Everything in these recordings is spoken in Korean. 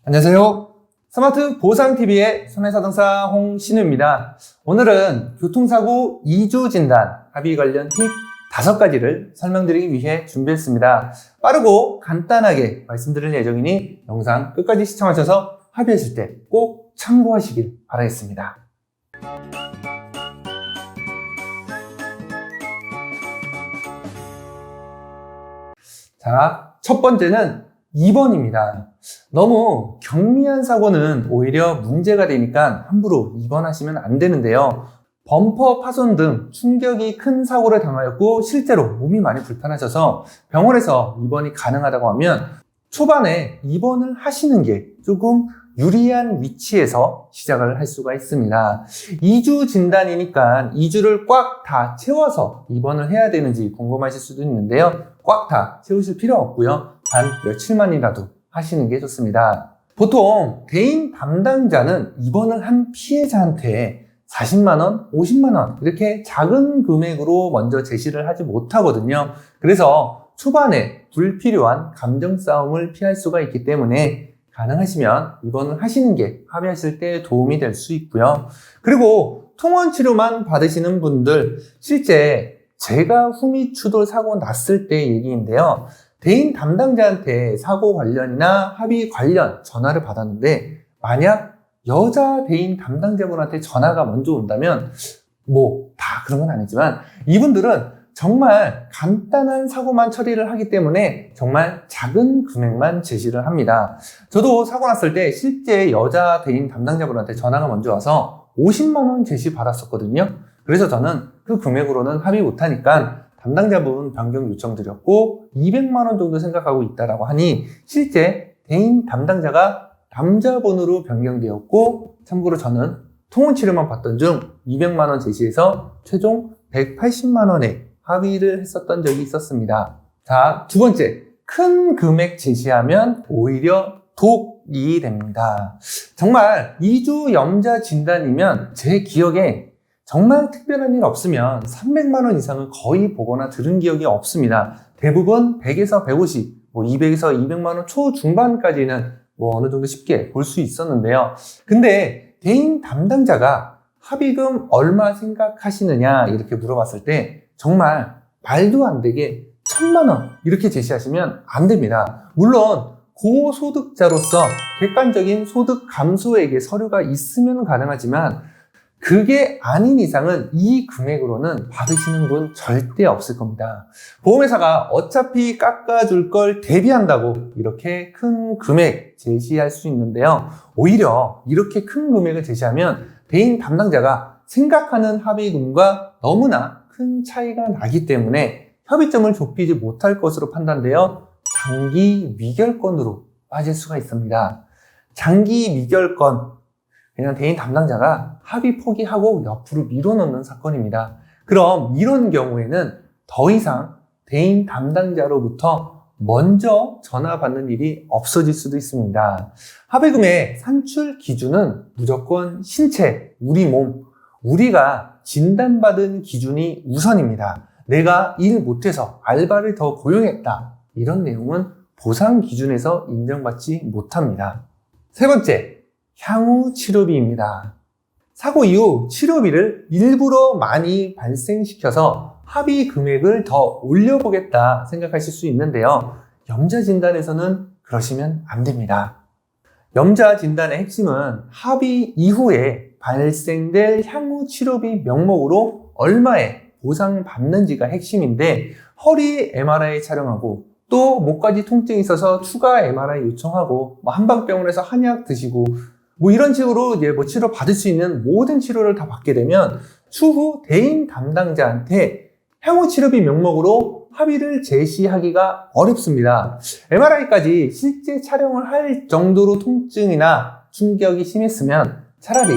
안녕하세요. 스마트 보상TV의 손해사등사 홍신우입니다. 오늘은 교통사고 2주 진단, 합의 관련 팁 5가지를 설명드리기 위해 준비했습니다. 빠르고 간단하게 말씀드릴 예정이니 영상 끝까지 시청하셔서 합의하실 때 꼭 참고하시길 바라겠습니다. 자, 첫 번째는 2번입니다. 너무 경미한 사고는 오히려 문제가 되니까 함부로 입원하시면 안 되는데요. 범퍼 파손 등 충격이 큰 사고를 당하였고 실제로 몸이 많이 불편하셔서 병원에서 입원이 가능하다고 하면 초반에 입원을 하시는 게 조금 유리한 위치에서 시작을 할 수가 있습니다. 2주 진단이니까 2주를 꽉 다 채워서 입원을 해야 되는지 궁금하실 수도 있는데요. 꽉 다 채우실 필요 없고요. 단 며칠만이라도 하시는 게 좋습니다. 보통 대인 담당자는 입원을 한 피해자한테 40만원, 50만원 이렇게 작은 금액으로 먼저 제시를 하지 못하거든요. 그래서 초반에 불필요한 감정 싸움을 피할 수가 있기 때문에 가능하시면 입원을 하시는 게 합의하실 때 도움이 될 수 있고요. 그리고 통원 치료만 받으시는 분들, 실제 제가 후미추돌 사고 났을 때 얘기인데요. 대인 담당자한테 사고 관련이나 합의 관련 전화를 받았는데 만약 여자 대인 담당자분한테 전화가 먼저 온다면 다 그런 건 아니지만 이분들은 정말 간단한 사고만 처리를 하기 때문에 정말 작은 금액만 제시를 합니다. 저도 사고 났을 때 실제 여자 대인 담당자분한테 전화가 먼저 와서 50만 원 제시 받았었거든요. 그래서 저는 그 금액으로는 합의 못하니까 담당자분 변경 요청드렸고 200만 원 정도 생각하고 있다라고 하니 실제 대인 담당자가 남자분으로 변경되었고 참고로 저는 통원 치료만 받던 중 200만 원 제시해서 최종 180만 원에 합의를 했었던 적이 있었습니다. 자, 두 번째, 큰 금액 제시하면 오히려 독이 됩니다. 정말 2주 염자 진단이면 제 기억에 정말 특별한 일 없으면 300만 원 이상은 거의 보거나 들은 기억이 없습니다. 대부분 100에서 150, 200에서 200만 원 초중반까지는 어느 정도 쉽게 볼 수 있었는데요. 근데 대인 담당자가 합의금 얼마 생각하시느냐 이렇게 물어봤을 때 정말 말도 안 되게 1000만 원 이렇게 제시하시면 안 됩니다. 물론 고소득자로서 객관적인 소득 감소액의 서류가 있으면 가능하지만 그게 아닌 이상은 이 금액으로는 받으시는 분 절대 없을 겁니다. 보험회사가 어차피 깎아줄 걸 대비한다고 이렇게 큰 금액 제시할 수 있는데요. 오히려 이렇게 큰 금액을 제시하면 대인 담당자가 생각하는 합의금과 너무나 큰 차이가 나기 때문에 협의점을 좁히지 못할 것으로 판단되어 장기 미결권으로 빠질 수가 있습니다. 장기 미결권, 그냥 대인 담당자가 합의 포기하고 옆으로 밀어넣는 사건입니다. 그럼 이런 경우에는 더 이상 대인 담당자로부터 먼저 전화 받는 일이 없어질 수도 있습니다. 합의금의 산출 기준은 무조건 신체, 우리 몸, 우리가 진단받은 기준이 우선입니다. 내가 일 못해서 알바를 더 고용했다. 이런 내용은 보상 기준에서 인정받지 못합니다. 세 번째, 향후 치료비입니다. 사고 이후 치료비를 일부러 많이 발생시켜서 합의 금액을 더 올려보겠다 생각하실 수 있는데요. 염자 진단에서는 그러시면 안 됩니다. 염자 진단의 핵심은 합의 이후에 발생될 향후 치료비 명목으로 얼마에 보상받는지가 핵심인데 허리 MRI 촬영하고 또 목까지 통증이 있어서 추가 MRI 요청하고 한방병원에서 한약 드시고 이런 식으로 치료 받을 수 있는 모든 치료를 다 받게 되면 추후 대인 담당자한테 향후 치료비 명목으로 합의를 제시하기가 어렵습니다. MRI까지 실제 촬영을 할 정도로 통증이나 충격이 심했으면 차라리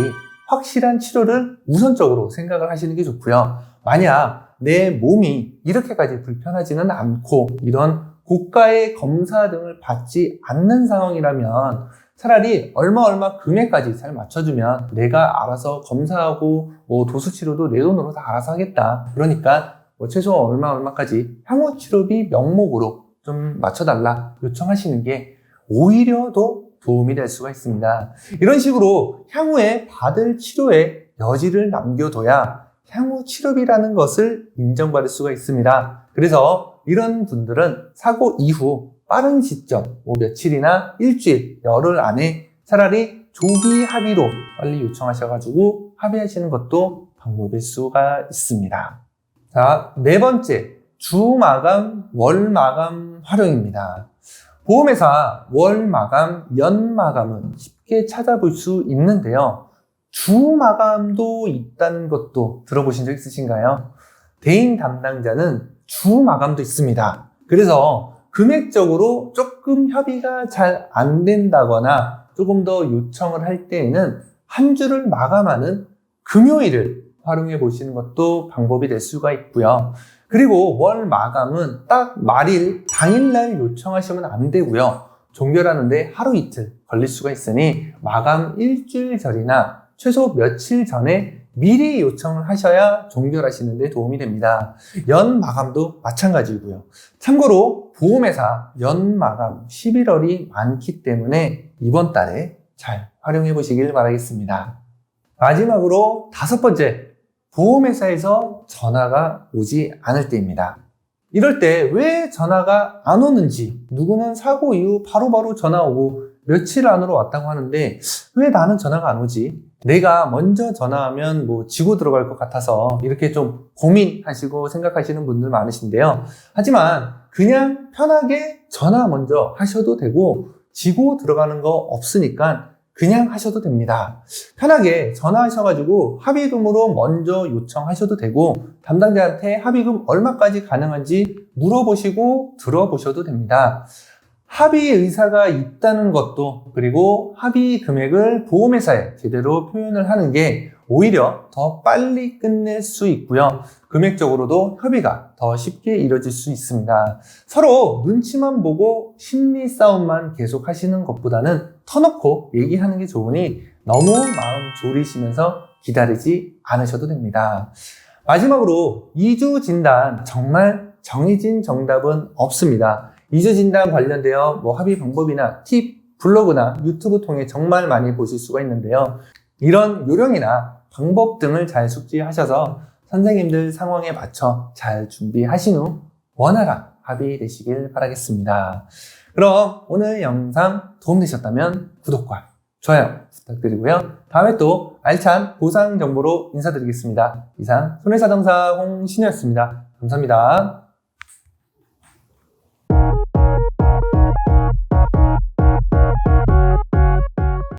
확실한 치료를 우선적으로 생각을 하시는 게 좋고요. 만약 내 몸이 이렇게까지 불편하지는 않고 이런 고가의 검사 등을 받지 않는 상황이라면 차라리 얼마 금액까지 잘 맞춰주면 내가 알아서 검사하고 도수치료도 내 돈으로 다 알아서 하겠다. 그러니까 최소 얼마까지 향후 치료비 명목으로 좀 맞춰달라 요청하시는 게 오히려 더 도움이 될 수가 있습니다. 이런 식으로 향후에 받을 치료에 여지를 남겨둬야 향후 치료비라는 것을 인정받을 수가 있습니다. 그래서 이런 분들은 사고 이후 빠른 시점, 뭐 며칠이나 일주일, 열흘 안에 차라리 조기 합의로 빨리 요청하셔가지고 합의하시는 것도 방법일 수가 있습니다. 자, 네 번째, 주마감, 월마감 활용입니다. 보험회사 월마감, 연마감은 쉽게 찾아볼 수 있는데요. 주마감도 있다는 것도 들어보신 적 있으신가요? 대행 담당자는 주마감도 있습니다. 그래서 금액적으로 조금 협의가 잘 안 된다거나 조금 더 요청을 할 때에는 한 주를 마감하는 금요일을 활용해 보시는 것도 방법이 될 수가 있고요. 그리고 월 마감은 딱 말일, 당일날 요청하시면 안 되고요. 종결하는데 하루 이틀 걸릴 수가 있으니 마감 일주일 전이나 최소 며칠 전에 미리 요청을 하셔야 종결하시는 데 도움이 됩니다. 연 마감도 마찬가지고요. 참고로 보험회사 연 마감 11월이 많기 때문에 이번 달에 잘 활용해 보시길 바라겠습니다. 마지막으로 다섯 번째, 보험회사에서 전화가 오지 않을 때입니다. 이럴 때 왜 전화가 안 오는지, 누구는 사고 이후 바로바로 전화 오고 며칠 안으로 왔다고 하는데 왜 나는 전화가 안 오지? 내가 먼저 전화하면 뭐 지고 들어갈 것 같아서 이렇게 좀 고민하시고 생각하시는 분들 많으신데요. 하지만 그냥 편하게 전화 먼저 하셔도 되고 지고 들어가는 거 없으니까 그냥 하셔도 됩니다. 편하게 전화하셔가지고 합의금으로 먼저 요청하셔도 되고 담당자한테 합의금 얼마까지 가능한지 물어보시고 들어보셔도 됩니다. 합의 의사가 있다는 것도, 그리고 합의 금액을 보험회사에 제대로 표현을 하는 게 오히려 더 빨리 끝낼 수 있고요. 금액적으로도 협의가 더 쉽게 이루어질 수 있습니다. 서로 눈치만 보고 심리 싸움만 계속 하시는 것보다는 터놓고 얘기하는 게 좋으니 너무 마음 졸이시면서 기다리지 않으셔도 됩니다. 마지막으로 2주 진단, 정말 정해진 정답은 없습니다. 2주 진단 관련되어 합의 방법이나 팁, 블로그나 유튜브 통해 정말 많이 보실 수가 있는데요. 이런 요령이나 방법 등을 잘 숙지하셔서 선생님들 상황에 맞춰 잘 준비하신 후 원활한 합의 되시길 바라겠습니다. 그럼 오늘 영상 도움되셨다면 구독과 좋아요 부탁드리고요. 다음에 또 알찬 보상 정보로 인사드리겠습니다. 이상 손해사정사 홍신이었습니다. 감사합니다.